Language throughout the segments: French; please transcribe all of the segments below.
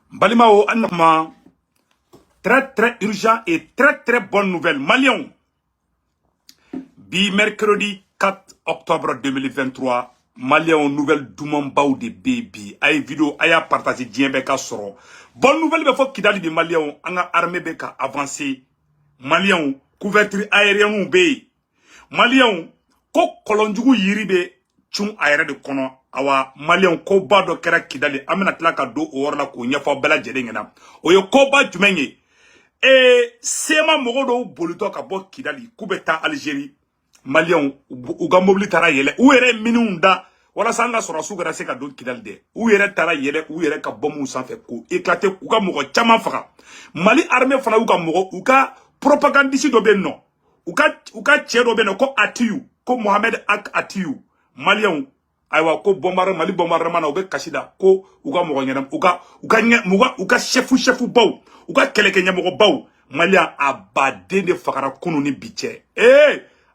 Balimao Anma, très urgent et très bonne nouvelle. Malion, mercredi 4 octobre 2023, Malion nouvelle Douman de baby. Aïe vidéo, aïe partagé Djembeka soro. Bonne nouvelle, il faut qu'il de Malion, anga armée beka avancé. Malion, couverture aérienne ou bé. Malion, ko kolonjugu yiribe chung aéré de kono. Awa Malion ko ba do kera kidali amena tlaka do orla ko nyafa bela jedengena. Oyo ko ba jumenye. Sema mogo do boluto ka bo kidali kubeta Algérie. Malion uga mobili tara yele. U yere minunda wala sanga sora sugara se ka do kidali de. U yere tara yele u yere ka bomu sanfɛ ko éclater uga mogo chama faga. Mali armée fana uga mogo uga propagandiste do ben no. Uka tche do ben no ko Atiyu ko Mohamed Ak Atiyu. Malion aywa ko Mali bombardement na ube kashida ko uga mogo nyana uga chefu baw uga keleke nyamogo baw Malia abade de fakara kunu ni biche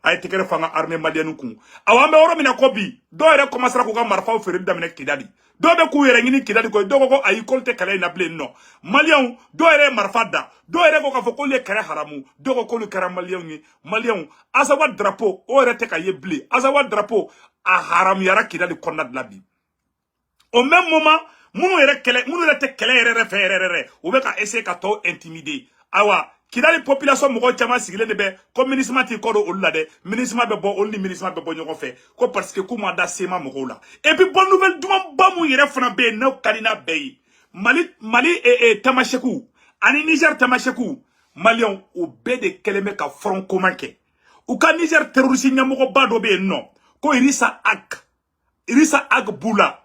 ay tekere fanga armée malienne kun awambe oro mina ko bi do ere commencera ko ga marfa fere damine kidadi do be ku yere ngini kidadi ko do ko ay kolte kala ina ble no malien do ere marfa da do ere ko ka fo ko le kare haramu do ko le kare malien azawa drapeau o ere te ka ye ble azawa drapeau a haram yara kidadi konna de la bi au même moment munu ere te kele ere ferere o be ka essayer ka to intimider awa kidali population mogo chama sigile ne be ko ministre ti ko do olla de ministre be bo onni ministre be bo nyoko fe ko parce que kuma da sema mogo la et puis bonne nouvelle duma bamu yere fana be no kalina be Mali Tamashekou ani Niger Tamashekou Malion o be de keleme ka front commun ke ou ka Niger terroriste nyamogo ba do be no ko irisa ak bula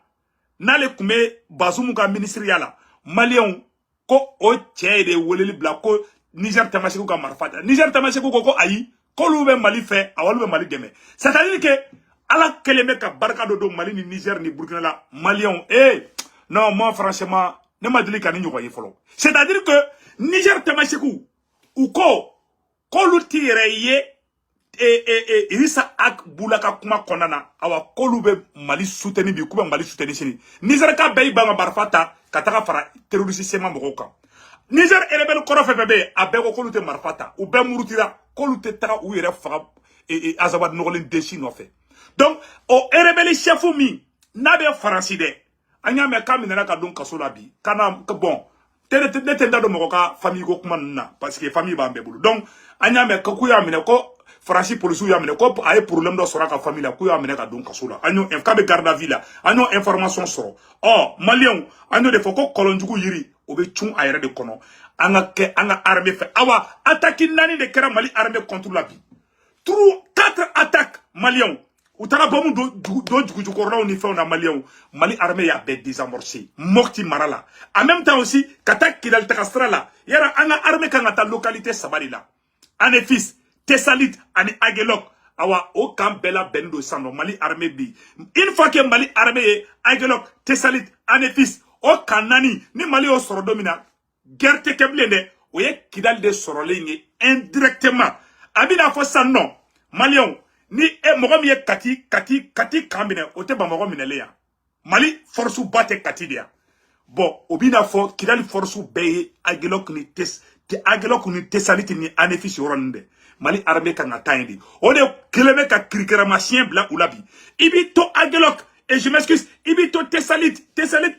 nale kume bazumu ka ministre yala Malion ko o tchede woleli bla ko Niger Tamashekou ka marfata Niger Tamashekou ko ayi ko lube Mali fait awalu be Mali deme c'est-à-dire que ala keleme ka barka do Mali ni Niger ni Burkina la Malion non moi franchement ne m'a dit kani nyoko yefolo c'est-à-dire que Niger Tamashekou ou ko lu tireye irisa ak bulaka kuma konana awa ko lube Mali soutenir bi kuba Mali soutenir sini Niger ka bay ba barfata kataka fara terroriste sema mokoka Niger rebelle koro fefebe abeko ko lute marfata ou be murutira ko lute tara ou yere faga azawad nogolen deshi no fe donc o rebelle chefu mi na be faranside anya me kamina ka don kasola bi kana bon tete ndado mokoka famille ko kuma na parce que famille ba mbebulu donc anya me ka kuya mine ko Franchi police ya mine ko ay problème do sora ka famille ku ya mine ka don kasola anyo en ka be garde à vie la anyo information soro malien anyo de foko kolonjugu yiri obe chung ayere de kono anga armée fait awa attaque nani de kera Mali armée contre la vie 4 attaques malien utara bomu do jugu korona ni fait on a malien Mali armée ya be désamorcé mokti marala en même temps aussi katak kidal takastra la yara anga armée kanga ta localité sabalila anefis Tessalit ani Aguelok awa o kambela bendo sano Mali armée bi une fois que Mali armée Aguelok Tessalit anefis o kanani ni Mali o soro domina guerre te keblende o ye kidal de soro lenye indirectement abina fo sanno Malion ni mogo mi ye kati kambine o te ba mogo minele ya Mali force bate kati dia bon obina fo kidal force be Aguelok ni Aguelok ni Tessalit ni anefis yoronde Mali armée kan atteindre on est kilomètre ka krikera machien blanc ou labi ibito Aguelok et je m'excuse ibito Tessalit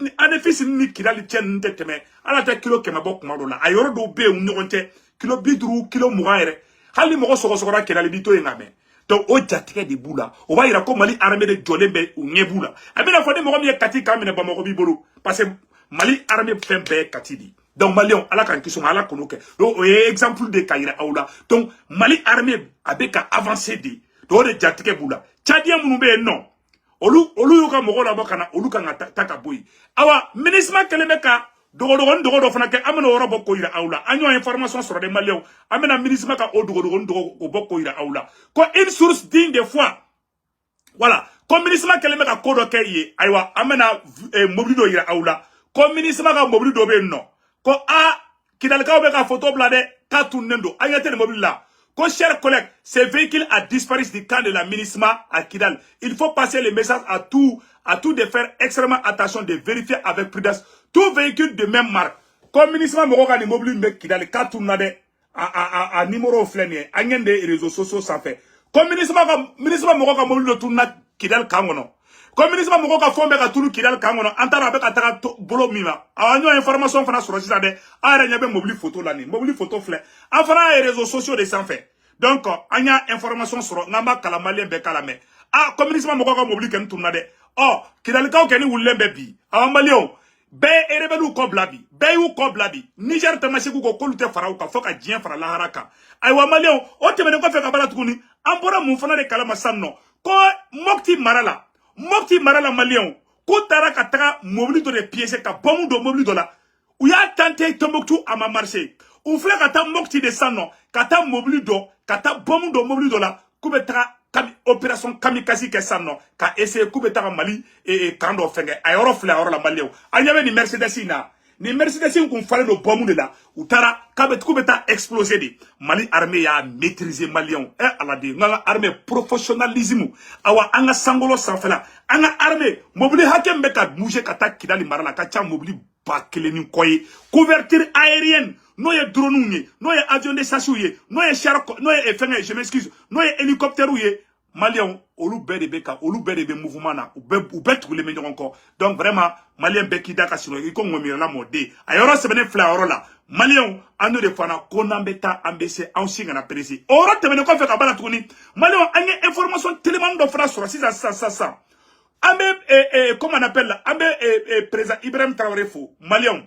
ni anefis ni kidali tien teteme ala ta kilo kema bok madola ayoro do be un nyonte kilo bidru kilo mugaire hali mo sogora kidali bito engame donc o jatike de bula o va ira ko Mali armée de jolembe ou nyebula abina fode mo mi kati kamene ba mo bibolo parce que Mali armée fait be katidi donc Malion ala kan kiso ala konoke donc exemple de Kaira aula donc Mali armée abeka avancé do de jatike bula Tchadien munu be non olu yoka mogo la bokana olu kan taka boy awa ministre kelemeka dogo fana ke amena oro bokko ira aula anyo information sur les Maliens amena ministre ka o dogo bokko ira aula ko une source digne des fois voilà comme ministre kelemeka ko do kay aywa amena mobili do ira aula comme ministre ka mobili do be non ko kidalika be ka photo blade ka tunendo ayate le mobile là ko chers collègues ce véhicule a disparu du camp de la MINISMA à Kidal il faut passer le message à tout de faire extrêmement attention de vérifier avec prudence tout véhicule de même marque comme ministre mɔgɔ ka nin mobile bɛ Kidali k'a tununa dɛ a numéro filɛ nin ye an ɲɛ de réseaux sociaux sanfɛ comme ministre mɔgɔ ka mobile dɔ tununa Kidali kan kɔnɔ comme ministre mɔgɔ ka fɛn bɛɛ ka tunu Kidali kan kɔnɔ an taara a bɛ ka taga bolo min ma an y'o information fana sɔrɔ sisan dɛ an yɛrɛ ɲɛ bɛ mobile photo la nin mobile photo filɛ an fana ye réseaux sociaux de sanfɛ donc an y'a information sɔrɔ n'an b'a kala maliyɛn bɛɛ kala mɛ comme ministre mɔgɔ ka mobile kɛ nin tununa dɛ Kidalikaw kɛ ni wulilen bɛ bi maliyɛnw bɛɛ ye rebelle kɔ bila bi bɛɛ y'u kɔ bila bi Niger tamasegu ko k'olu tɛ fara u kan fo ka diɲɛ fara lahara kan ayiwa maliyɛnw o tɛmɛnen kɔfɛ ka bala tuguni an bɔra mun fana de kalama sisan nɔ ko Mopti mara la maliyɛnw k'u taara ka taga mobili dɔ de piéger ka bombe dɔ mobili dɔ la u y'a tenté Tombouctou a ma marché u filɛ ka taa Mopti de sisan nɔ ka taa mobili dɔ ka taa bombe dɔ mobili dɔ la k'u bɛ taga opération kamikaze kɛ sisan nɔ ka essayer k'u bɛ taga Mali kan dɔ fɛngɛ a yɔrɔ filɛ a yɔrɔ la maliyɛnw an ɲɛ bɛ nin Mercedes in na nin Mercedes in kun falen don bombe de la u taara k'u bɛ taa exploser de Mali armée y'a maîtriser maliyɛnw ala de n ka armée professionnalisme awa an ka sankolo sanfɛla an ka armée mobili hakɛ min bɛ ka bouger ka taa Kidali mara la ka ca mobili 1000 ni kɔ ye couverture aérienne n'o ye drone ye n'o ye avion de chasse ye n'o ye char n'o ye fɛngɛ je m'excuse n'o ye hélicoptère ye maliyɛnw olu bɛɛ de bɛ mouvement na u bɛɛ tugulen bɛ ɲɔgɔn kɔ donc vraiment maliyɛn bɛɛ k'i da ka sinɔ i ko ŋɔmiyɛrɛla mɔden a yɔrɔ sɛbɛnnen filɛ a yɔrɔ la maliyɛnw an n'o de fana ko n'an bɛ taa an bɛ se anw si kana perese o yɔrɔ tɛmɛnen kɔfɛ ka bala tuguni maliyɛnw an ye information télémani dɔ fana sɔrɔ sisan an bɛ comment on appelle la an bɛ président Ibrahim Traoré fo maliyɛnw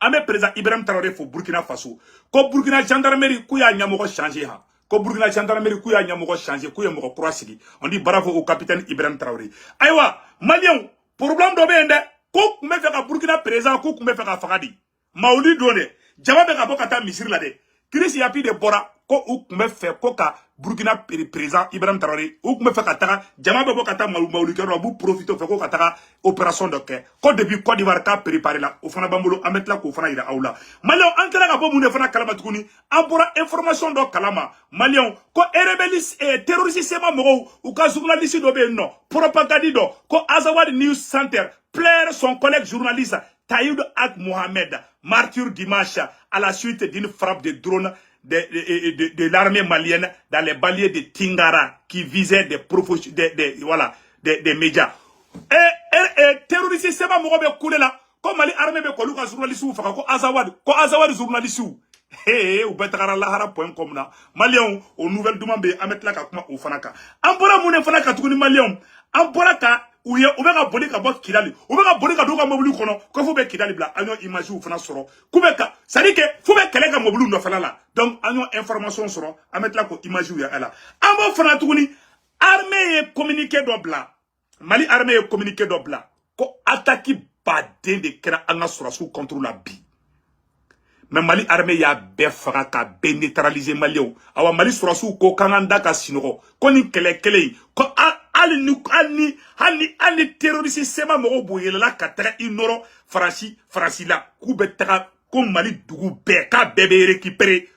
an bɛ président Ibrahim Traoré fo Burkina Faso ko Burkina gendarmerie k'u y'a ɲɛmɔgɔ changer ha ko Burkina gendarmerie k'u y'a ɲɛmɔgɔ changer k'u ye mɔgɔ kura sigi on dit bravo au capitaine Ibrahim Traoré ayiwa maliyɛnw problème dɔ bɛ yen dɛ ko tun bɛ fɛ ka Burkina président ko tun bɛ fɛ ka faga de Mawuli don dɛ jama bɛ ka bɔ ka taa misiri la dɛ Chris Yapi de bɔra ko u tun bɛ fɛ ko ka Burkina président Ibrahim Traoré u tun bɛ fɛ ka taga jama bɛ bɔ ka taa Mawuli kɛ yɔrɔ b'u profiter fɛ ko ka taga opération dɔ kɛ ko depuis Côte d'Ivoire k'a préparé la o fana b'an bolo an bɛ tila k'o fana yira aw la maliyɛnw an kɛra ka bɔ mun de fana kalama tuguni an bɔra information dɔ kalama maliyɛnw ko terroriste sema mɔgɔw u ka journaliste dɔ bɛ yen nɔ propagande dɔ ko Azawad News Center plaire son collègue journaliste Taïd Ak Mohamed martyr dimanche à la suite d'une frappe de drone de l'armée malienne dans les banlieues de Tingara qui visait des médias. Terroriste sema mogo be kule la ko Mali armée be ko luka journaliste ou faka ko Azawad journaliste ou ou betagara lahara.com na maliyɛnw o nouvelle duman be an bɛ tila ka kuma o fana kan an bɔra mun de fana ka tuguni maliyɛnw an bɔra ka u bɛ ka boli ka bɔ Kidali u bɛ ka boli ka don ka mobili kɔnɔ ko f'u bɛ Kidali bila an y'o image fana sɔrɔ k'u bɛ ka c'est à dire que f'u bɛ kɛlɛ ka mobili nɔfɛla la donc an y'o information sɔrɔ an bɛ tila k'o image yɛrɛ la an b'o fana tuguni armée ye communiqué dɔ bila Mali armée ye communiqué dɔ bila ko attaque baden de kɛra an ka sɔrɔsiw contre la bi mais Mali armée y'a bɛɛ faga ka bɛɛ neutraliser maliyɛnw awa Mali sɔrɔsiw ko k'an k'an da ka sinɔgɔ ko nin kɛlɛ kelen in ko hali ni terroriste sema mɔgɔw b'o yɛlɛla ka taga i nɔrɔ Faransi la k'u bɛ taga ko Mali dugu bɛɛ k'a bɛɛ bɛ récupérer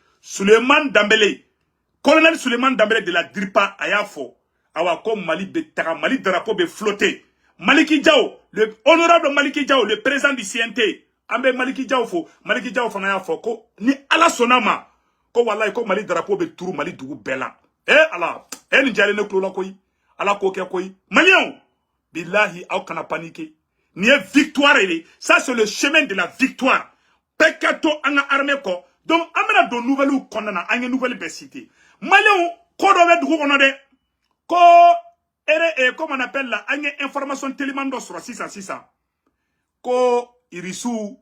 colonel Suleiman Dambélé de la DIRPA a y'a fɔ awa ko Mali bɛ taga Mali drapeau bɛ flotter Maliki Diaw le honorable Maliki Diaw le président du CNT an bɛ Maliki Diaw fo Maliki Diaw fana y'a fɔ ko ni Ala sɔnna ma ko wallahi ko Mali drapeau bɛ turu Mali dugu bɛɛ la ala nin jalen ne kulo la koyi ala k'o kɛ koyi maliyɛnw billahi aw kana paniquer nin ye victoire ye ça c'est le chemin de la victoire bɛɛ ka to an ka armée kɔ donc an bɛna don nouvelle kɔnɔna na an ye nouvelle bɛɛ citer maliyɛnw ko dɔ bɛ dugu kɔnɔ dɛ ko comment on appelle la an ye information téléman dɔ sɔrɔ sisan ko irisiw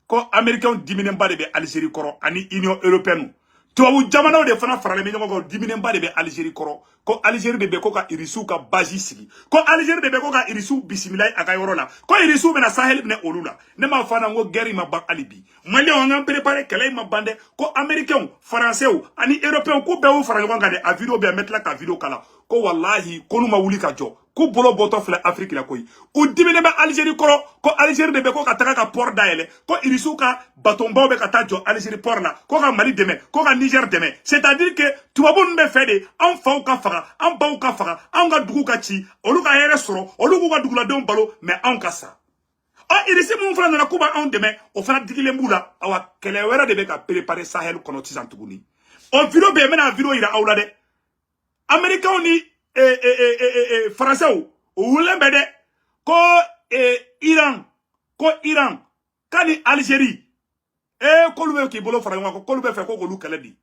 ko américain diminenba de bɛ Algérie kɔrɔ ani Union européenne tubabu jamanaw de fana faralen bɛ ɲɔgɔn kan diminenba de bɛ Algérie kɔrɔ ko Algérie de bɛ ko ka irisiw ka base sigi ko Algérie de bɛ ko ka irisiw bisimila a ka yɔrɔ la ko irisiw bɛna Sahel minɛ olu la ne m'a fɔ na ko guerre ma ban hali bi maliyɛnw an k'an préparer kɛlɛ ma ban dɛ ko américains français ani européens ko bɛɛ y'u fara ɲɔgɔn kan dɛ a vidéo bɛ an bɛ tila ka vidéo kala ko wallahi ko n'u ma wuli ka jɔ ko bolo bɔtɔ filɛ Afrique la koyi u diminen bɛ Algérie kɔrɔ ko Algérie de bɛ ko ka taga ka port dayɛlɛ ko irisiw ka batonbaw bɛ ka taa jɔ Algérie port la ko ka Mali dɛmɛ ko ka Niger dɛmɛ c'est-à-dire que tubabu ninnu bɛ fɛ de an faw ka faga an baw ka faga an ka dugu ka ci olu ka hɛrɛ sɔrɔ olu k'u ka duguladenw balo mais anw ka sa irisi mun fana nana kuba on demain o fana digilen bula awa kele wera de be ka préparer Sahel kono tisan tuguni o video be mena video ira awla de américain ni français o wulen be de ko Iran kani Algérie kolube ki bolo fara ko kolube fe ko lu kele di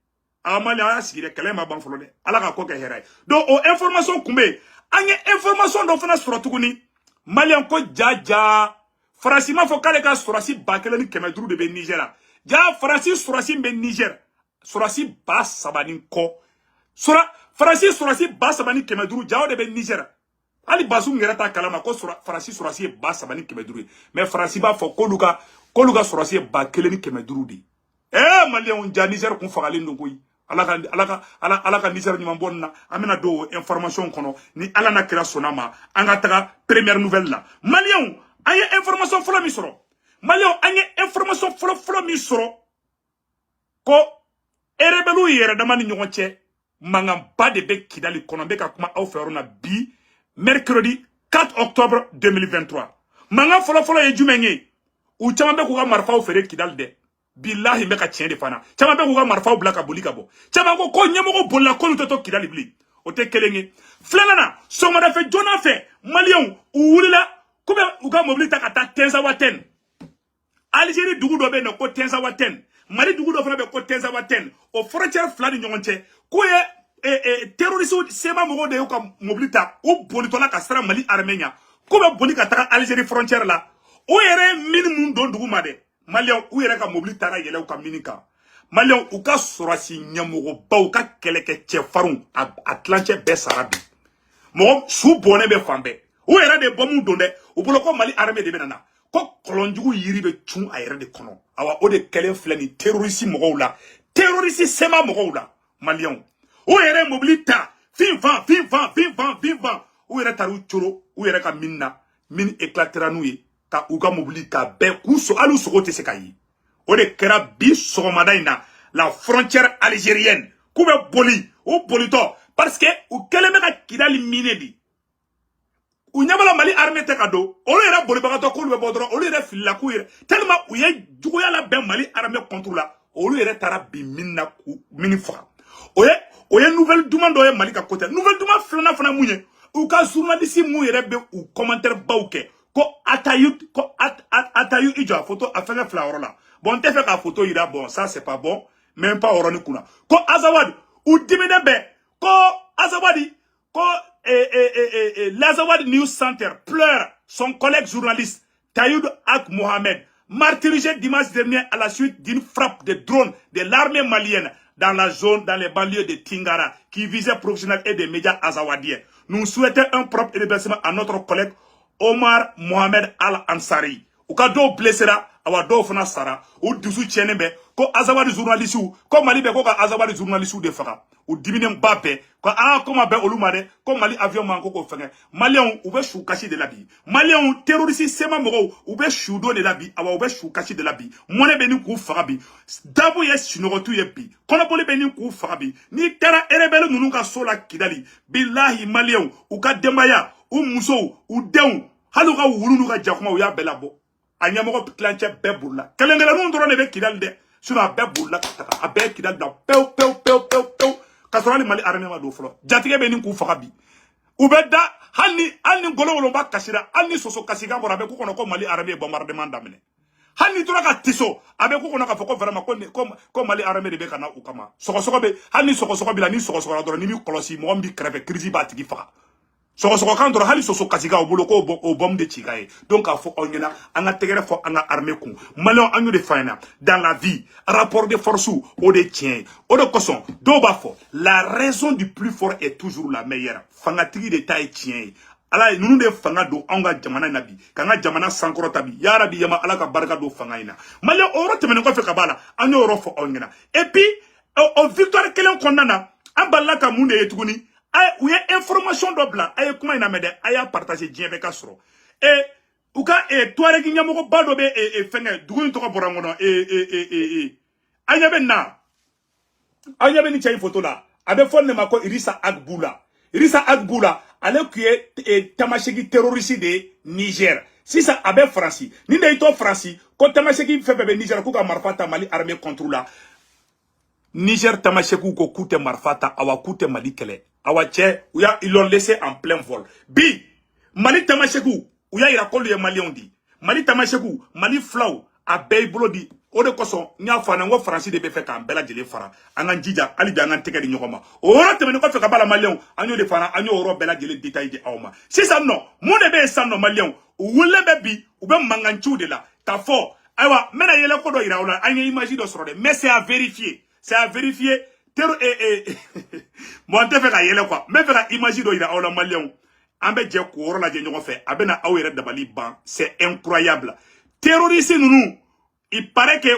amali a sigire kele ma ban folo de ala ka ko ke hera donc o information kumbe anye information do fana soro tuguni malien ko jaja farasi ma fo kale ka sorasi bakele ni kemedru de be Niger ja farasi sorasi be Niger sorasi ba sabani ko farasi sorasi ba sabani kemedru ja de be Niger ali basu ngera ta kalama ko farasi sorasi ba sabani kemedru mais farasi ba fo koluga sorasi ba kele ni kemedru di malien on ja Niger kun fagali ndongoyi alaka Niger ni mambonna amena do information kono ni ala na kira sonama anga taga première nouvelle la malien aye information folo mi soro malien aye information folo mi soro ko erebelu yere dama ni ñogonche mangam ba de be kidali kono be ka kuma aw ferona bi mercredi 4 octobre 2023 mangam folo ye jumenye u chama be ko ga marfa o fere kidal de billahi me ka tiɲɛ de fana chama be ko ga marfa o bla ka boli ka bo chama ko nyemo bolla ko to kidali bli o te kelenge flanana somada fe jona fe malien u wulila kube uga mobili takata tenza waten Algérie dugu do be no ko tenza waten Mali dugu do fana be ko tenza waten o frontière flani ñonche ko ye terroriste sema mo de ko mobili ta o boli to la ka sara Mali armenia ko be boli ka ta Algérie frontière la o yere minimum do dugu ma de malien u yere ka mobili ta yele u ka minika malien u ka sorasi ñamogo baw ka keleke che farun atlanche be sarabi mo su boné be fambe o yere de bomu donde o bolo ko Mali armée de benana ko kolonjugu yiri be tun a yere de kono awa o de kelen flani terroriste mo la terroriste sema mo la malien o yere mobilita fin van o yere taru choro o yere ka minna min éclatera nouye ka uga mobilita be kuso alu sogote se kayi o de kera bi sogomadaina la frontière algérienne kube boli o bolito parce que o keleme ka kidali minedi u nyamala Mali armée te kado olu yɛrɛ bolibagatɔ k'olu bɛ bɔ dɔrɔn olu yɛrɛ filila k'u yɛrɛ tellement u ye juguya la bɛn Mali armée contre la olu yɛrɛ taara bi min na k'u mini faga o ye nouvelle duman dɔ ye Mali ka côté nouvelle duman filanan fana mun ye u ka journaliste mun yɛrɛ bɛ u commentaire baw kɛ ko Atayu ijo a photo a fɛngɛ fila yɔrɔ la bon n tɛ fɛ ka photo yira bon ça c'est pas bon même pas yɔrɔni kunna ko Azawadi u diminen bɛɛ ko Azawadi ko l'Azawad News Center pleure son collègue journaliste Tayoud Ak Mohamed, martyrisé dimanche dernier à la suite d'une frappe de drone de l'armée malienne dans la zone, dans les banlieues de Tingara, qui visait professionnels et des médias azawadiens. Nous souhaitons un propre hébergement à notre collègue Omar Mohamed Al-Ansari. Ou ka do blessera, awa do fana sara, ou dusu tiene be, ko azawadi journaliste ou, ko Mali be ko ka azawadi journaliste ou de fara. Ou dimine mbappe, ko koma be olumade, ko Mali avion manko ko fenge. Malien ou be chou kashi de la bi. Malien ou terroriste sema moro, ou be chou do de la bi, awa ou be chou kashi de la bi. Mone be ni kou farabi. Dabo yes chinogotu yebi. Kono boli be ni kou farabi. Ni tera erebele nununga sola kidali. Billahi malien ou ka demaya, ou muso, ou deun. Haluga wulunu ka jakuma ou ya belabo. A ɲɛmɔgɔ tilancɛ bɛɛ bolila kelenkelenninw dɔrɔn de bɛ kidali dɛ sinon a bɛɛ bolila ka taga a bɛɛ kidali da pewu ka sɔrɔ hali Mali armée ma don fɔlɔ jatigɛ bɛ nin k'u faga bi u bɛ da hali ni ngolongolonba kasira hali ni soso kasikan bɔra a bɛ k'u kɔnɔ ko Mali armée ye bombardement daminɛ hali ni tora ka tiso a bɛ k'u kɔnɔ k'a fɔ ko vraiment ko Mali armée de bɛ ka na u kama sɔgɔsɔgɔ bɛ hali ni sɔgɔsɔgɔ bɛ la ni sɔgɔsɔgɔra dɔrɔn ni b'i kɔlɔsi mɔgɔ min b'i kɛrɛfɛ crise b'a tigi faga sɔgɔsɔgɔ kan dɔrɔn hali soso kasika o bolo ko o bombe de cika ye donc k'a fɔ aw ɲɛna an ka tɛgɛrɛ fɔ an ka armée kun maliyɛnw an y'o de f'a ɲɛna dans la vie rapport de force o de tiɲɛ ye o de kosɔn dɔw b'a fɔ la raison du plus fort est toujours la meilleure fangatigi de ta ye tiɲɛ ye ala ye ninnu de fanga don anw ka jamana in na bi k'an ka jamana sankɔrɔta bi yarabi yama ala ka barika don fanga in na maliyɛn o yɔrɔ tɛmɛnen kɔfɛ ka b'a la an y'o yɔrɔ fɔ aw ɲɛna et puis o victoire kelen kɔnɔna na an balila ka mun de ye tuguni u ye information dɔ bila a ye kuma in lamɛn dɛ a y'a partager diɲɛ bɛɛ ka sɔrɔ u ka Tuareg ɲɛmɔgɔba dɔ bɛ fɛngɛ dugu in tɔgɔ bɔra n kɔnɔ an ɲɛ bɛ ni cɛ in photo la a bɛ fɔ nin de ma ko Irissa Agbula ale tun ye tamasegi terroriste de Niger si ça abe Franci ni ne ito Franci ko Tamaseki fait bebe Niger ko ka marfata Mali armée contre la Niger Tamaseki ko kute marfata awa kute Mali kele awa che uya ils l'ont laissé en plein vol bi Mali Tamaseki uya ira ko le Mali on dit Mali Tamaseki Mali flaw a be bolo di o de koso nya fa na ngo Franci de be fe kan bela jele fara angan jija ali bi angan tege di nyokoma o ro te me ko fe ka bala Malion anyo de fara anyo ro bela jele détail di awma si ça non mo de be ça non Malion wule be bi ou be manganchu de la ta fo aywa mena yele ko do ira wala anya image do soro de mais c'est à vérifier tero mo te fe ka yele quoi me fe ka image do ira wala Malion ambe je ko ro la je nyoko fe abena awere dabali ban c'est incroyable terroriste nous il paraît que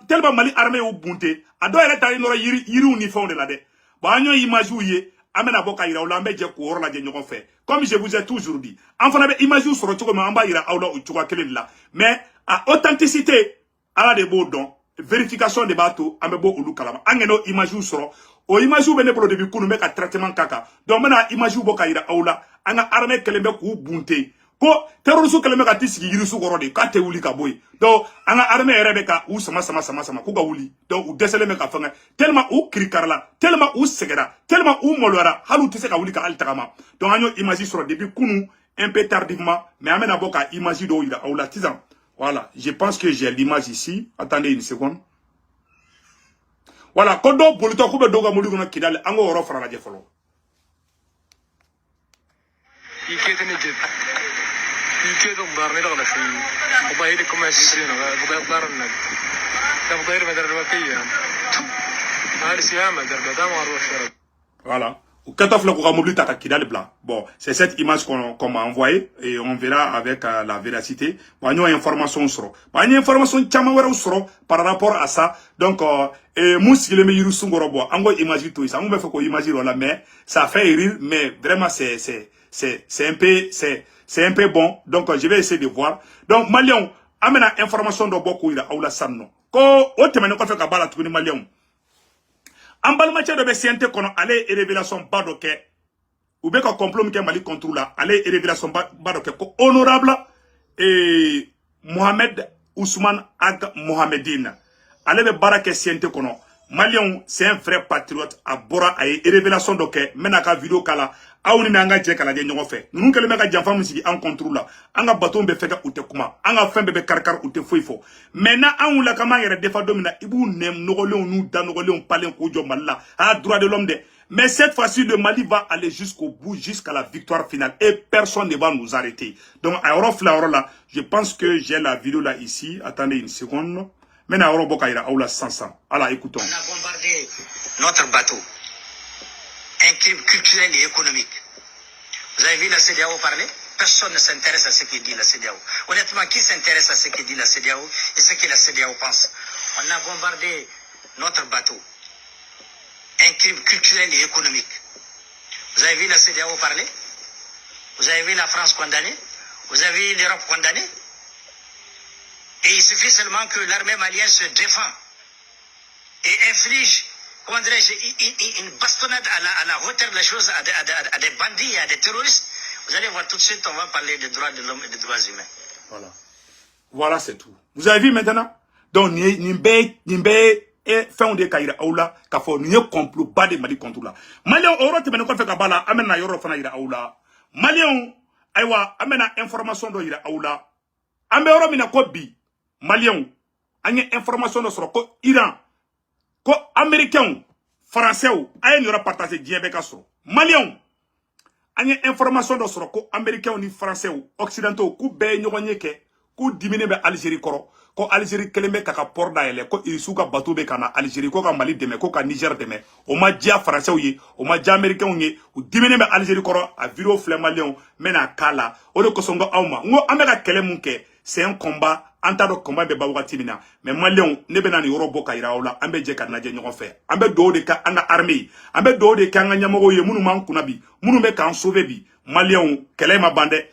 tellement Mali armée ou bunte a do yere tari no yiri ni fond de la de ba anyo image ouye amena boka ira wala ambe je ko ro la je nyoko fe comme je vous ai toujours dit en fana be image ou soro choko ma amba ira awla o choko kelen la mais à authenticité ala de bo don vérification de bateau ambe bo ulu kalama angeno image ou soro o image ou bene pro début kunu me ka traitement kaka donc mena image ou boka ira awla anga armée kelembe ku bunte ko terroriste keleme ka tisigi yirisu goro de ka te wuli ka boy donc anga armée rebeka ou sama ko ga wuli donc ou desele me ka fanga tellement ou krikarla tellement ou segera tellement ou molora halu tese ka wuli ka altagama donc anyo image sur depuis kunu un peu tardivement mais amena boka image do ila ou la tizan voilà je pense que j'ai l'image ici attendez une seconde voilà kodo bolito ko be doga molu gona kidale ango woro fara la je folo يكيدون بارني لغلا في وبايري كما يسينا بارنا تبغير مدر الوكية هذا سيامة درب دام وشرب voilà bon c'est cette image qu'on m'a envoyée et on verra avec la véracité bon nous information sur bon information chamawara sur par rapport à ça donc muskile me yiru sungoro bo ango image tout ça on me fait ko image là mais ça fait rire mais vraiment c'est un peu bon donc je vais essayer de voir donc Malion amena information do boko ira awla sanno ko o temene ko fe ka bala tukuni Malion ambal macha do be siente kono ale révélation badoke ou be ko complot ke Mali contre la ale révélation badoke ko honorable et Mohamed Ousmane Ag Mohamedine ale be barake siente kono Malion c'est un vrai patriote a bora ay révélation doke menaka vidéo kala awni nanga je kala de nyoko fe nunu kele meka janfa musigi en contrôle la anga baton be feka ute kuma anga fembe be karkar ute foifo maintenant an la kama yere defa domina ibu nem nogole nous dan nogole palen ko jo malla a droit de l'homme de mais cette fois-ci le Mali va aller jusqu'au bout jusqu'à la victoire finale et personne ne va nous arrêter donc à Orofla là je pense que j'ai la vidéo là ici attendez une seconde maintenant Oroboka ira aula 500 alors écoutons. On a bombardé notre bateau. Un crime culturel et économique. Vous avez vu la CEDEAO parler? Personne ne s'intéresse à ce que dit la CEDEAO. Honnêtement, qui s'intéresse à ce que dit la CEDEAO et ce que la CEDEAO pense? On a bombardé notre bateau. Un crime culturel et économique. Vous avez vu la CEDEAO parler? Vous avez vu la France condamnée? Vous avez vu l'Europe condamnée? Et il suffit seulement que l'armée malienne se défend et inflige, comment dirais-je, une bastonnade à la hauteur de la chose à des bandits et à des terroristes. Vous allez voir tout de suite, on va parler des droits de l'homme et des droits humains. Voilà. Voilà, c'est tout. Vous avez vu maintenant? Donc, nimbe et fin de kaira aula, kafo, n'y complot, bas de Mali contre la. Malion, oro te mene ko fe kabala, amena yoro fana ira aula. Malion, aywa, amena information do ira aula. Ambe oro mina ko bi. Malion, anye information do soro ko Iran. Ko américain français ou ayen yora partager diebe ka so Malion anye information do soro ko américain ni français ou occidentaux ku be nyogonye ke ku dimine be Algérie koro ko Algérie keleme kaka port da ele ko isuka bateau be kana Algérie ko ka Mali deme ko ka Niger deme o ma dia français ou ye o ma dia américain ou ye o dimine be Algérie koro a vidéo flé Malion mena kala o de ko songo awma ngo ameka kelemu ke c'est un combat antado combat be bawati mina mais Malion ne be nani yoro boka ira ola ambe je kana je nyoko fe ambe do de ka anga armée ambe do de ka anga nyamogo ye munu man kunabi munu be kan sauver bi Malion kele ma bande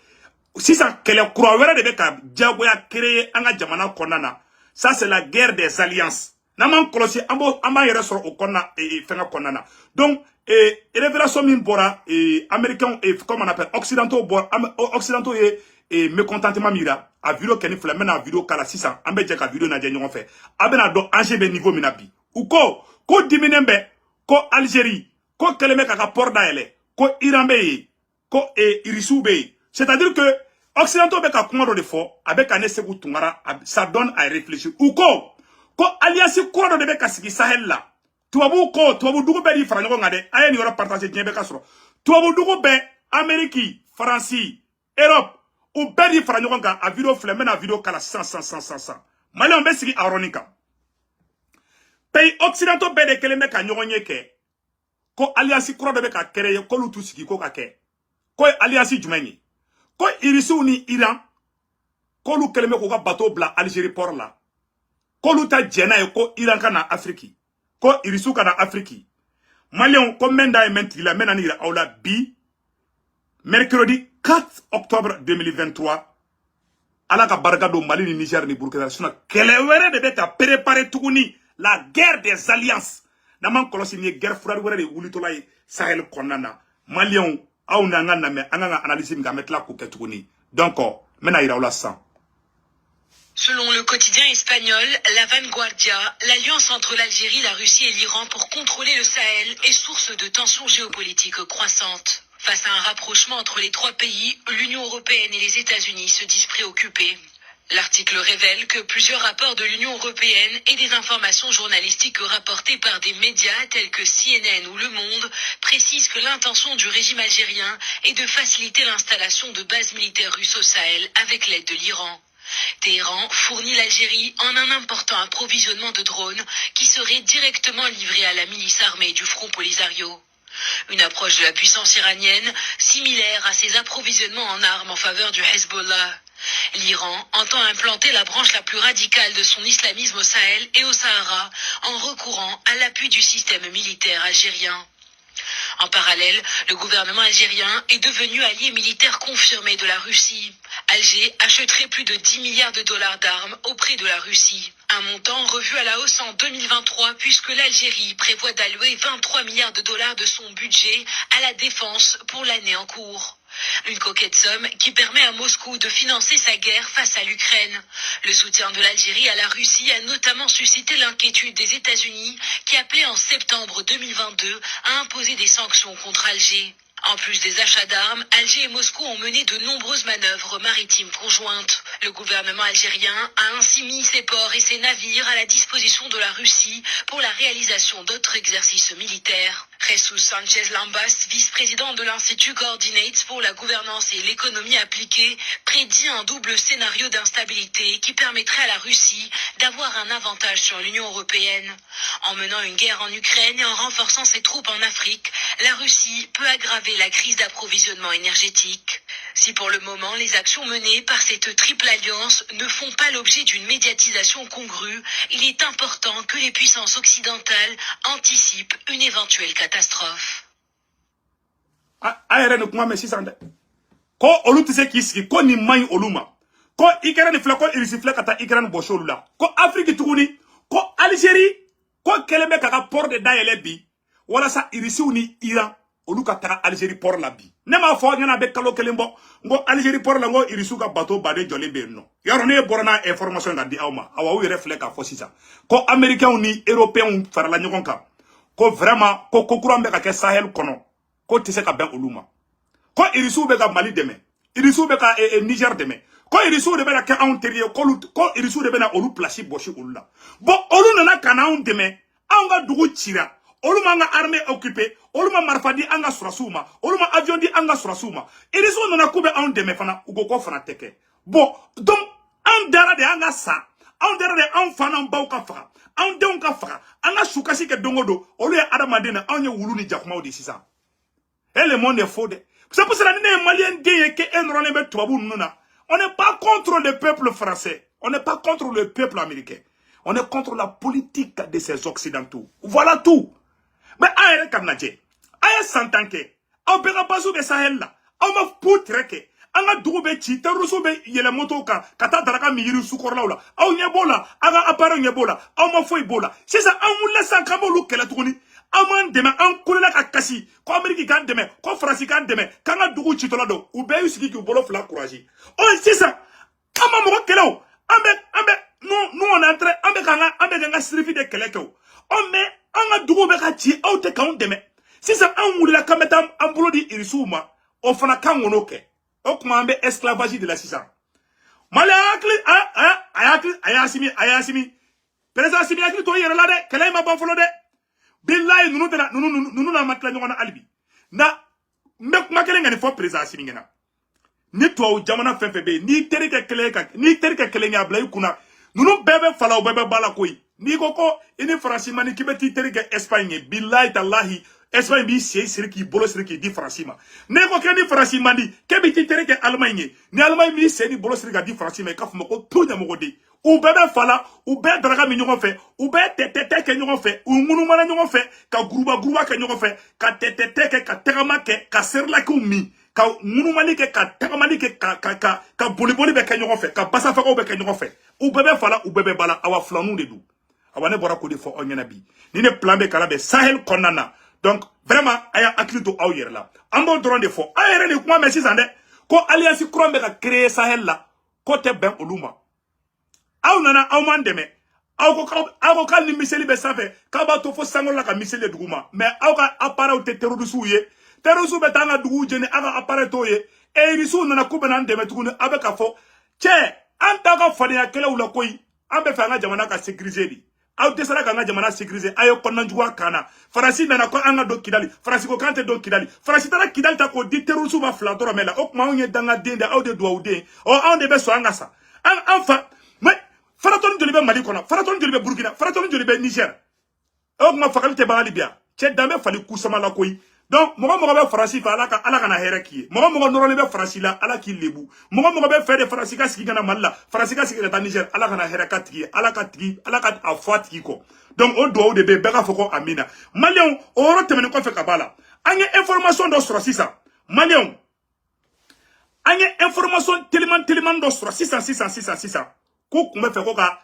si ça kele croix wera de be ka jago ya créer anga jamana konana ça c'est la guerre des alliances naman kolosi ambo amba yere soro o konna e fenga konana donc révélation min bora américain et comment on appelle occidentaux bora occidentaux et mécontentement mira a vidéo keni fla mena vidéo kala 600 ambe je ka vidéo na je ñongo fe abena do angb niveau minabi ou ko diminembe ko Algérie ko keleme ka port daele ko Iran be ko Irisu be c'est-à-dire que occidentaux be ka kuma do de fo avec ane segu tungara ça donne à réfléchir ou ko alliance ko do de be ka sigi Sahel la tubabu dugu be di fara ñongo ngade aye ni yoro partager bien be ka soro tubabu dugu be Amérique France Europe ou be di fara ñongo nga a vidéo flemme na vidéo kala 100 Mali on be sigi aronika pays occidentaux be de keleme ka ñongo ñeke ko alliance ko do be ka créer ko lutu sigi ko ka ke ko alliance jumeni ko Irisu ni Iran ko lu keleme ko ka bateau bla Algérie port la ko lu ta jena e ko Iran kana Afrique ko Irisu kana Afrique Malion ko menda e mentri la menani ira awla bi mercredi 4 octobre 2023 ala ka barka do Mali ni Niger ni Burkina Faso kelewere de be ka préparer tuguni la guerre des alliances naman kolosi ni guerre froide were de wulitola Sahel konana Malion aw na nga na me anga analyse mi ga metla ko ketuguni donc mena ira awla 100. Selon le quotidien espagnol La Vanguardia, l'alliance entre l'Algérie, la Russie et l'Iran pour contrôler le Sahel est source de tensions géopolitiques croissantes. Face à un rapprochement entre les trois pays, l'Union européenne et les États-Unis se disent préoccupés. L'article révèle que plusieurs rapports de l'Union européenne et des informations journalistiques rapportées par des médias tels que CNN ou Le Monde précisent que l'intention du régime algérien est de faciliter l'installation de bases militaires russes au Sahel avec l'aide de l'Iran. Téhéran fournit l'Algérie en un important approvisionnement de drones qui seraient directement livrés à la milice armée du Front Polisario. Une approche de la puissance iranienne similaire à ses approvisionnements en armes en faveur du Hezbollah. L'Iran entend implanter la branche la plus radicale de son islamisme au Sahel et au Sahara en recourant à l'appui du système militaire algérien. En parallèle, le gouvernement algérien est devenu allié militaire confirmé de la Russie. Alger achèterait plus de 10 milliards de dollars d'armes auprès de la Russie. Un montant revu à la hausse en 2023 puisque l'Algérie prévoit d'allouer 23 milliards de dollars de son budget à la défense pour l'année en cours. Une coquette somme qui permet à Moscou de financer sa guerre face à l'Ukraine. Le soutien de l'Algérie à la Russie a notamment suscité l'inquiétude des États-Unis qui appelaient en septembre 2022 à imposer des sanctions contre Alger. En plus des achats d'armes, Alger et Moscou ont mené de nombreuses manœuvres maritimes conjointes. Le gouvernement algérien a ainsi mis ses ports et ses navires à la disposition de la Russie pour la réalisation d'autres exercices militaires. Jesus Sanchez Lambas, vice-président de l'Institut Coordinate pour la gouvernance et l'économie appliquée, prédit un double scénario d'instabilité qui permettrait à la Russie d'avoir un avantage sur l'Union européenne. En menant une guerre en Ukraine et en renforçant ses troupes en Afrique, la Russie peut aggraver la crise d'approvisionnement énergétique. Si pour le moment les actions menées par cette triple alliance ne font pas l'objet d'une médiatisation congrue, il est important que les puissances occidentales anticipent une éventuelle catastrophe. Ko olu tise kisi ko ni mai oluma ko ikera ni fla ko irisi fla kata ikera ni bosholu la ko Afrique tuguni ko Algérie ko kelebe kaka port de daele bi wala sa irisi ni Iran olu ka taga Algérie port la bi ne ma fo nyana be kalo kelembo ngo Algérie port la ngo irisu ka bateau bade jole be no yaro ne borona information ga di awma awa wi refle ka fo sisa ko américain ni européen fara la nyogon ka ko vraiment ko kurambe ka ke Sahel kono ko tise ka ben oluma ko irisu be ka Mali deme irisu be ka Niger deme ko irisu de be la ka interieur ko irisu de be na olu place boshi olu bo olu nana kana on deme anga dugu chira olu manga armée occupée olu ma marfadi anga surasuma olu ma avion di anga surasuma irisu nana kube on deme fana ugo ko fana teke bo donc en dara de anga sa en dara de en fana baw ka fa en de on ka fa anga sukasi ke dongodo olu ya adamadena anya wulu ni jakuma odi sisa et le monde est faux. C'est pour cela que les Maliens disent on n'est pas contre le peuple français. On n'est pas contre le peuple américain. On est contre la politique de ces occidentaux. Voilà tout. Mais aïe kamnaje. Aïe santanke. On peut pas soulever Sahel là. On va poutre que. On a double chi. Terrousube yele motoka. Kata daraka miyiru sukorla oula. On yebola. Aga aparo yebola. On m'a fouille bola. C'est ça. On vous laisse en camo l'ouk la tourni. Aman deme an kulela ka kasi ko Amerique kan deme ko France kan deme kan ga dugu citola do u be yusiki ki bolo fla courage o c'est ça ama mo kelo ambe nous on est entré ambe kanga sirifi de keleke o mais anga dugu be ka ci o te kan deme c'est ça an wulila kameta an bolo di irisuma o fana kan wono ke o kuma ambe esclavage de la sisa mali ayasimi président simi akli to yere la de kelay ma bon folo de billahi nunu na matla nyona alibi na mek makere ngani fo président simi ngena ni to jamana fefe be ni terike kele nya blay kuna nunu bebe fala o bebe bala koy ni koko ini francima ni kibeti terike Espagne billahi tallahi Espagne bi siriki bolo siriki di francima ne ko ke ni francima di kebiti terike Allemagne ni Allemagne bi ni bolo sirika di francima ka fuma ko to nya mo de ou bebe fala ou be draga mi ñogo fe ou be tete ke ñogo fe ou ngunu mana ñogo fe ka gruba ke ñogo fe ka tete ke ka tegama ke ka serla ko mi ka ngunu mani ke ka tegama ke ka boli be ke ñogo fe ka basa fa ko be ke ñogo fe ou bebe fala ou bebe bala awa flanu de du awa ne bora ko de fo onyana bi ni ne plan be kala be Sahel konana donc vraiment aya aklito aw yer la ambo dron de fo ayere ni kuma merci sande ko alliance krombe ka créer Sahel la ko te ben oluma aw nana aw man deme aw ko ka ni miseli be safe ka ba to fo sangol la ka miseli duguma mais aw ka appareil te terrorisme ye terrorisme be tanga dugu jeni aga appareil to ye e risu nana ko benan deme tuguni abe ka fo che anta ka fani ya kele wula koy ambe fa nga jamana ka sécuriser di aw desara ka nga jamana sécuriser ayo konna njugwa kana farasi nana ko anga do kidali farasi ko kante do kidali farasi tara kidali ta ko di terrorisme ba flatoro mela ok ma onye danga dende aw de do awde o aw de be so anga sa an fa mais faraton joli be Mali kono faraton joli be Burkina faraton joli be Niger o ma fakalite ba Libya che dambe fali kusama la koy donc mo be farasi fa ala kana here ki mo noro le be farasi la ala ki lebu mo be fe de farasi ka sigi kana Malla farasi ka sigi ta Niger ala kana here ka tigi ala ka afati ko donc o do de be ka foko amina Malion o ro temene ko fe kabala anye information do sur sisa Malion anye information tellement do sur 600 ko kumbe fe ko ka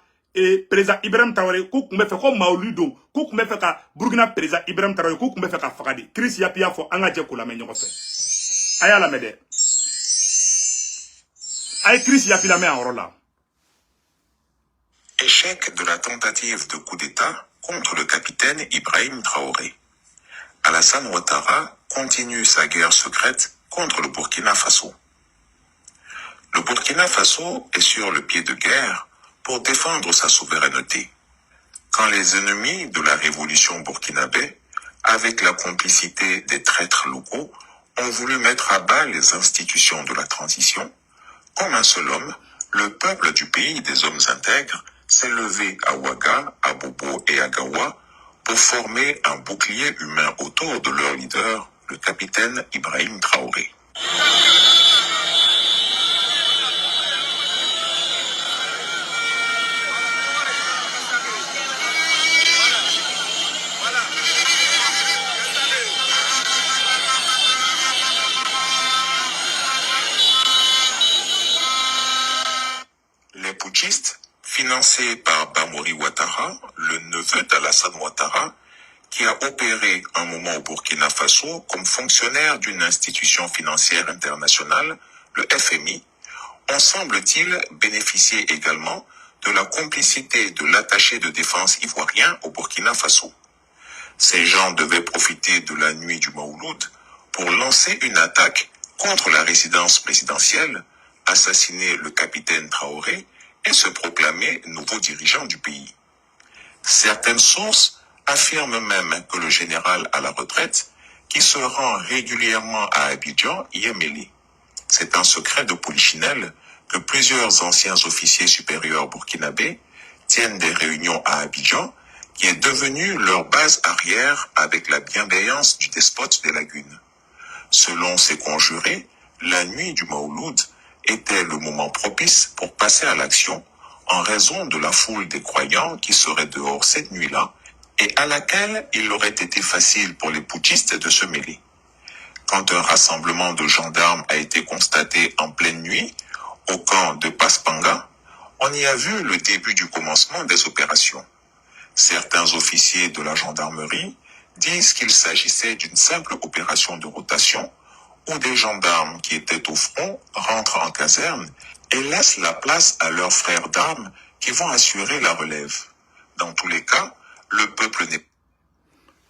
président Ibrahim Traoré ko kumbe fe ko Mauludo ko kumbe fe ka Burkina président Ibrahim Traoré ko kumbe fe ka fakadi Chris Yapia fo anga je ko la me nyoko fe aya la mede ay Chris Yapia me en rola. Échec de la tentative de coup d'État contre le capitaine Ibrahim Traoré. Alassane Ouattara continue sa guerre secrète contre le Burkina Faso. Le Burkina Faso est sur le pied de guerre pour défendre sa souveraineté. Quand les ennemis de la révolution burkinabé, avec la complicité des traîtres locaux, ont voulu mettre à bas les institutions de la transition, comme un seul homme, le peuple du pays des hommes intègres s'est levé à Ouaga, à Bobo et à Gawa pour former un bouclier humain autour de leur leader, le capitaine Ibrahim Traoré. Les putschistes, financés par Bamori Ouattara, le neveu d'Alassane Ouattara, qui a opéré un moment au Burkina Faso comme fonctionnaire d'une institution financière internationale, le FMI, ont semble-t-il bénéficié également de la complicité de l'attaché de défense ivoirien au Burkina Faso. Ces gens devaient profiter de la nuit du Mawlud pour lancer une attaque contre la résidence présidentielle, assassiner le capitaine Traoré et se proclamer nouveau dirigeant du pays. Certaines sources affirment même que le général à la retraite, qui se rend régulièrement à Abidjan, y est mêlé. C'est un secret de polichinelle que plusieurs anciens officiers supérieurs burkinabés tiennent des réunions à Abidjan, qui est devenue leur base arrière avec la bienveillance du despote des lagunes. Selon ces conjurés, la nuit du Mawlud était le moment propice pour passer à l'action en raison de la foule des croyants qui seraient dehors cette nuit-là et à laquelle il aurait été facile pour les putschistes de se mêler. Quand un rassemblement de gendarmes a été constaté en pleine nuit au camp de Paspanga, on y a vu le début du commencement des opérations. Certains officiers de la gendarmerie disent qu'il s'agissait d'une simple opération de rotation où des gendarmes qui étaient au front rentrent en caserne et laissent la place à leurs frères d'armes qui vont assurer la relève. Dans tous les cas, le peuple n'est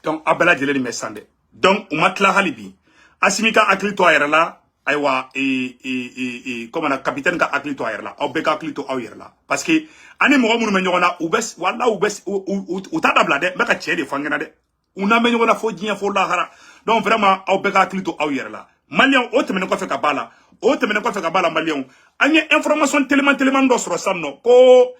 donc abela jeleni mesande donc umatla halibi asimika aklito ayerla aywa comme na capitaine ka aklito ayerla au beka aklito ayerla parce que ani mo munu menyona ubes wala ubes utada blade beka chede fangena de una menyona fo dien fo lahara donc vraiment au beka aklito ayerla malien o temene ko fe ka bala o temene ko fe ka bala malien anye information tellement do sur samno ko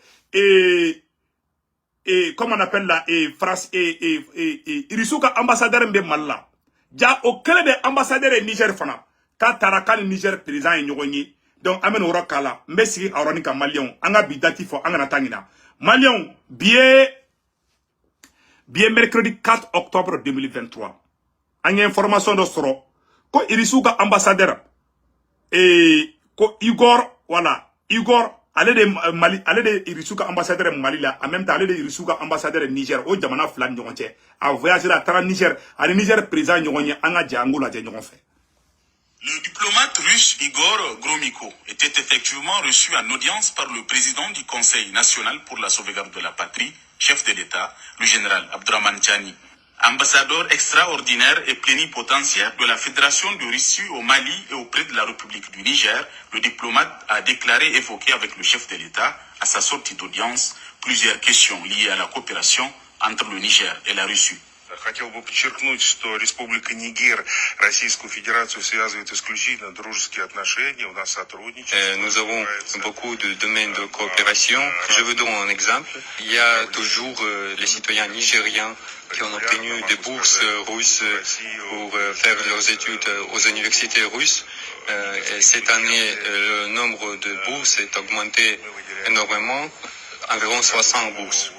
comment on appelle là, France, Irisuka ambassadeur mbe Malla. Ja au clé de ambassadeur Niger fana. Ka Tarakan Niger président et nyogoni. Donc amen ora kala. Mbe sigi aroni ka Malion. Anga bidati fo anga natangina. Malion bien mercredi 4 octobre 2023. Anga information do soro. Ko Irisuka ambassadeur ko Igor voilà Igor allez de Mali, allez de Irisuka ambassadeur Mali là, en même temps allez de Irisuka ambassadeur Niger, au Jamana Flan Nyonche, a voyagé à Tara Niger, à Niger président Nyonye, Anga Django la Django fait. Le diplomate russe Igor Gromyko était effectivement reçu en audience par le président du Conseil national pour la sauvegarde de la patrie, chef de l'État, le général Abdurrahman Tchani. Ambassadeur extraordinaire et plénipotentiaire de la Fédération de Russie au Mali et auprès de la République du Niger, le diplomate a déclaré évoquer avec le chef de l'État, à sa sortie d'audience, plusieurs questions liées à la coopération entre le Niger et la Russie. Хотел бы подчеркнуть, что Республика Нигер Российскую Федерацию связывает исключительно дружеские отношения, у нас сотрудничество. Nous avons beaucoup de domaines de coopération. Je vous donne un exemple. Il y a toujours les citoyens nigériens qui ont obtenu des bourses russes pour faire leurs études aux universités russes. Et cette année, le nombre de bourses est augmenté énormément, environ 60 bourses.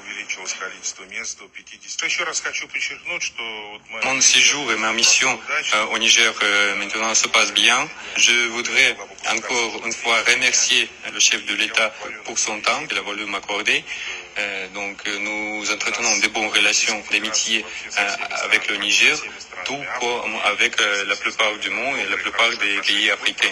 Mon séjour et ma mission au Niger maintenant se passent bien. Je voudrais encore une fois remercier le chef de l'État pour son temps qu'il a voulu m'accorder. Donc nous entretenons de bonnes relations d'amitié avec le Niger, tout comme avec la plupart du monde et la plupart des pays africains.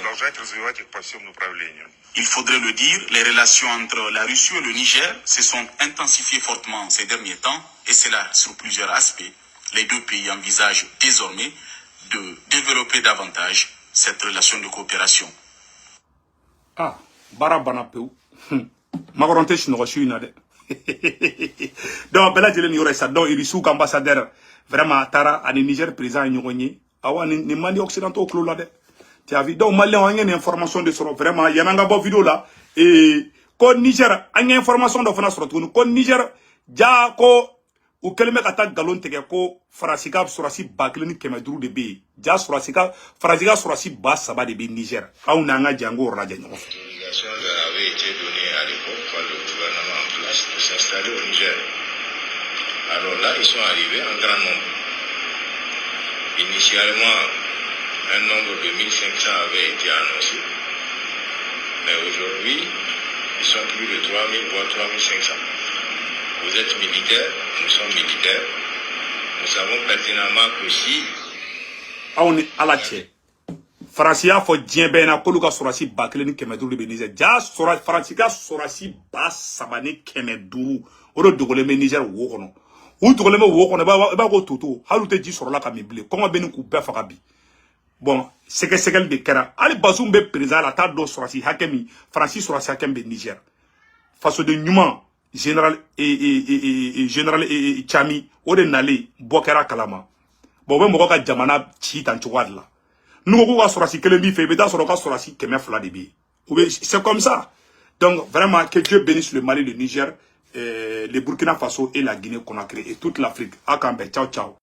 Il faudrait le dire, les relations entre la Russie et le Niger se sont intensifiées fortement ces derniers temps, et cela sur plusieurs aspects. Les deux pays envisagent désormais de développer davantage cette relation de coopération. Ah, Barabanapeu. Magoronte Chinochina. Donc, Bella Jelen Yoresa, donc Irisuka ambassadeur, vraiment, Tara, à Niger, président Nyogoni, Awa, ni mandi occidentaux, Clolade. Tu as vu, donc, Malien, on a une information de ce vraiment, il y a un bon vidéo là, et, quand Niger, on a une information de France, quand Niger, ja, ko, ou kelme kata galon tege, ko, Farasika, surasi, bakleni, kemedrou de B, ja, surasika, Farasika, surasi, bas, saba de B, Niger, a on a un django, radjan, L'obligation avait été donnée à l'époque par le gouvernement en place de s'installer au Niger. Alors là, ils sont arrivés en grand nombre. Initialement, un nombre de 1500 avait été annoncé. Mais aujourd'hui, ils sont plus de 3000 voire 3500. Vous êtes militaires, nous sommes militaires. Nous savons pertinemment que si... on est à la tchè. Francia fo djembena koluka sorasi bakleni kemeduru benize ja sora Francia sorasi bas sabane kemeduru oro dogole me Niger wo kono o dogole me wo kono ba ko toto halute ji sorola ka meble kongo beni ku be fakabi bon segel de kera ali bazum be président la ta do sorasi hakemi Francis sorasi hakembe Niger face de nyuma général général Chami o de nale bokera kalama bo be mo ka jamana chi tan chwadla nous avons sorti que le bif et béda sera sorti que mes fla de bi. C'est comme ça. Donc vraiment que Dieu bénisse le Mali, le Niger, le Burkina Faso et la Guinée-Conakry et toute l'Afrique. Akambe, ciao ciao.